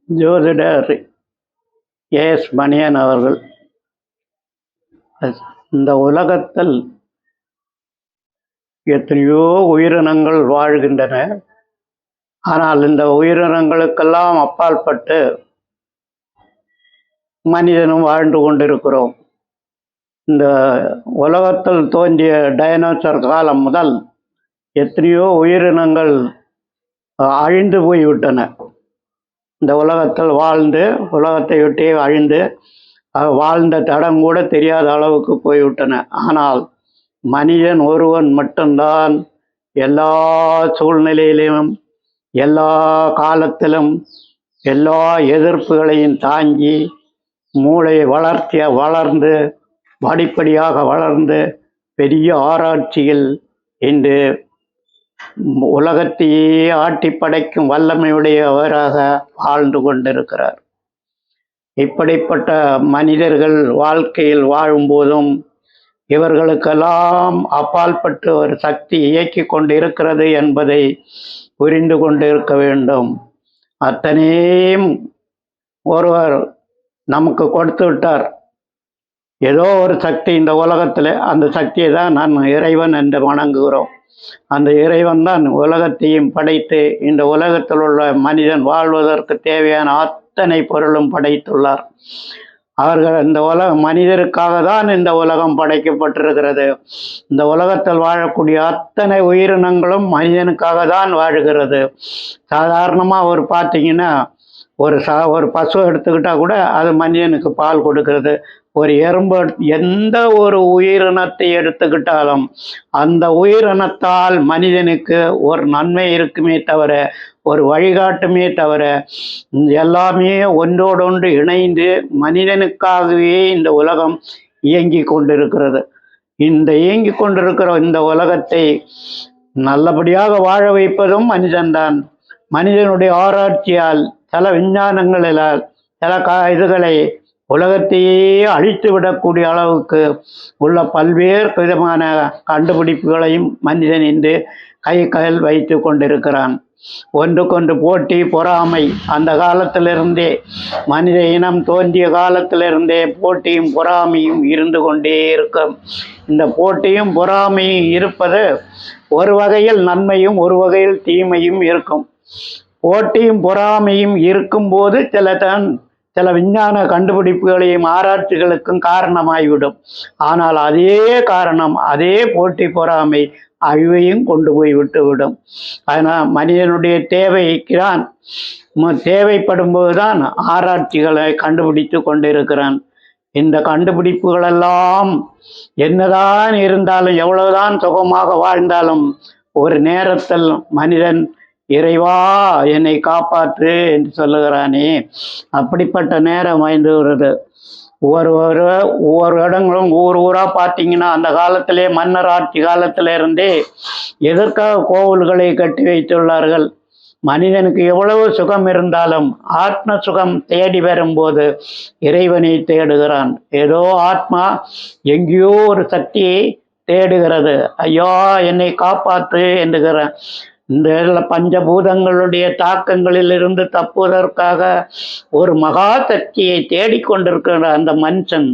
ஜோதிடர் எஸ். மணியன் அவர்கள், இந்த உலகத்தில் எத்தனையோ உயிரினங்கள் வாழ்கின்றன. ஆனால் இந்த உயிரினங்களுக்கெல்லாம் அப்பாற்பட்டு மனிதனும் வாழ்ந்து கொண்டிருக்கிறோம். இந்த உலகத்தில் தோன்றிய டைனோசர் காலம் முதல் எத்தனையோ உயிரினங்கள் அழிந்து போய்விட்டன. இந்த உலகத்தில் வாழ்ந்து உலகத்தை விட்டே அழிந்து வாழ்ந்த தடம் கூட தெரியாத அளவுக்கு போய்விட்டன. ஆனால் மனிதன் ஒருவன் மட்டும்தான் எல்லா சூழ்நிலையிலும் எல்லா காலத்திலும் எல்லா எதிர்ப்புகளையும் தாங்கி மூளையை வளர்ந்து படிப்படியாக வளர்ந்து பெரிய ஆராய்ச்சியில் இன்று உலகத்தையே ஆட்டி படைக்கும் வல்லமையுடையவராக வாழ்ந்து கொண்டிருக்கிறார். இப்படிப்பட்ட மனிதர்கள் வாழ்க்கையில் வாழும்போதும் இவர்களுக்கெல்லாம் அப்பாற்பட்டு ஒரு சக்தி இயக்கி கொண்டு இருக்கிறது என்பதை புரிந்து கொண்டிருக்க வேண்டும். அத்தனையும் ஒருவர் நமக்கு கொடுத்து விட்டார். ஏதோ ஒரு சக்தி இந்த உலகத்தில், அந்த சக்தியை தான் நான் இறைவன் என்று வணங்குகிறோம். அந்த இறைவன் தான் உலகத்தையும் படைத்து இந்த உலகத்தில் உள்ள மனிதன் வாழ்வதற்கு தேவையான அத்தனை பொருளும் படைத்துள்ளார். அவர்கள் இந்த மனிதருக்காக தான் இந்த உலகம் படைக்கப்பட்டிருக்கிறது. இந்த உலகத்தில் வாழக்கூடிய அத்தனை உயிரினங்களும் மனிதனுக்காக தான் வாழுகிறது. சாதாரணமாக ஒரு பார்த்தீங்கன்னா ஒரு பசு எடுத்துக்கிட்டால் கூட அது மனிதனுக்கு பால் கொடுக்கிறது. ஒரு எறும்பு, எந்த ஒரு உயிரினத்தை எடுத்துக்கிட்டாலும் அந்த உயிரினத்தால் மனிதனுக்கு ஒரு நன்மை இருக்குமே தவிர, ஒரு வழிகாட்டுமே தவிர, எல்லாமே ஒன்றோடொன்று இணைந்து மனிதனுக்காகவே இந்த உலகம் இயங்கி கொண்டிருக்கிறது. இந்த இயங்கி கொண்டிருக்கிற இந்த உலகத்தை நல்லபடியாக வாழ வைப்பதும் மனிதன்தான். மனிதனுடைய ஆராய்ச்சியால், சில விஞ்ஞானங்களால் சில இதுகளை உலகத்தையே அழித்து விடக்கூடிய அளவுக்கு உள்ள பல்வேறு விதமான கண்டுபிடிப்புகளையும் மனிதன் இன்று கையில் வைத்து கொண்டிருக்கிறான். ஒன்றுக்கொன்று போட்டி பொறாமை, அந்த காலத்திலிருந்தே மனித இனம் தோன்றிய காலத்திலிருந்தே போட்டியும் பொறாமையும் இருந்து கொண்டே இருக்கும். இந்த போட்டியும் பொறாமையும் இருப்பது ஒரு வகையில் நன்மையும் ஒரு வகையில் தீமையும் இருக்கும். போட்டியும் பொறாமையும் இருக்கும்போது சில விஞ்ஞான கண்டுபிடிப்புகளையும் ஆராய்ச்சிகளுக்கும் காரணமாகிவிடும். ஆனால் அதே காரணம், அதே போட்டி பொறாமை அழிவையும் கொண்டு போய் விட்டுவிடும். அதனால் மனிதனுடைய தேவைப்படும் போதுதான் ஆராய்ச்சிகளை கண்டுபிடித்து கொண்டிருக்கிறான். இந்த கண்டுபிடிப்புகளெல்லாம் என்னதான் இருந்தாலும், எவ்வளவுதான் சுகமாக வாழ்ந்தாலும், ஒரு நேரத்தில் மனிதன் இறைவா என்னை காப்பாற்று என்று சொல்லுகிறானே, அப்படிப்பட்ட நேரம் வாய்ந்து வருது. ஒவ்வொரு இடங்களும் ஊராக பார்த்தீங்கன்னா, அந்த காலத்திலே மன்னர் ஆட்சி காலத்திலிருந்தே எதற்காக கோவில்களை கட்டி வைத்துள்ளார்கள். மனிதனுக்கு எவ்வளவு சுகம் இருந்தாலும் ஆத்ம சுகம் தேடி வரும்போது இறைவனை தேடுகிறான். ஏதோ ஆத்மா எங்கேயோ ஒரு சக்தியை தேடுகிறது. ஐயா என்னை காப்பாற்று என்கிறான். இந்த பஞ்சபூதங்களுடைய தாக்கங்களில் இருந்து தப்புவதற்காக ஒரு மகா சக்தியை தேடிக்கொண்டிருக்கிற அந்த மனுஷன்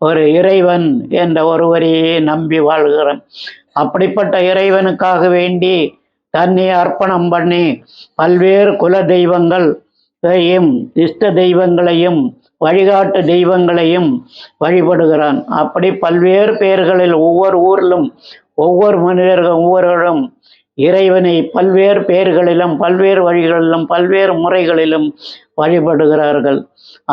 ஒரு இறைவன் என்ற ஒருவரையே நம்பி வாழ்கிறான். அப்படிப்பட்ட இறைவனுக்காக வேண்டி தன்னை அர்ப்பணம் பண்ணி பல்வேறு குல தெய்வங்களையும் இஷ்ட தெய்வங்களையும் வழிகாட்டு தெய்வங்களையும் வழிபடுகிறான். அப்படி பல்வேறு பெயர்களில் ஒவ்வொரு ஊரிலும் ஒவ்வொரு மனிதர்கள் ஒவ்வொருவரும் இறைவனை பல்வேறு பெயர்களிலும் பல்வேறு வழிகளிலும் பல்வேறு முறைகளிலும் வழிபடுகிறார்கள்.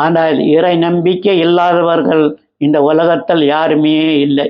ஆனால் இறை நம்பிக்கை இல்லாதவர்கள் இந்த உலகத்தில் யாருமே இல்லை.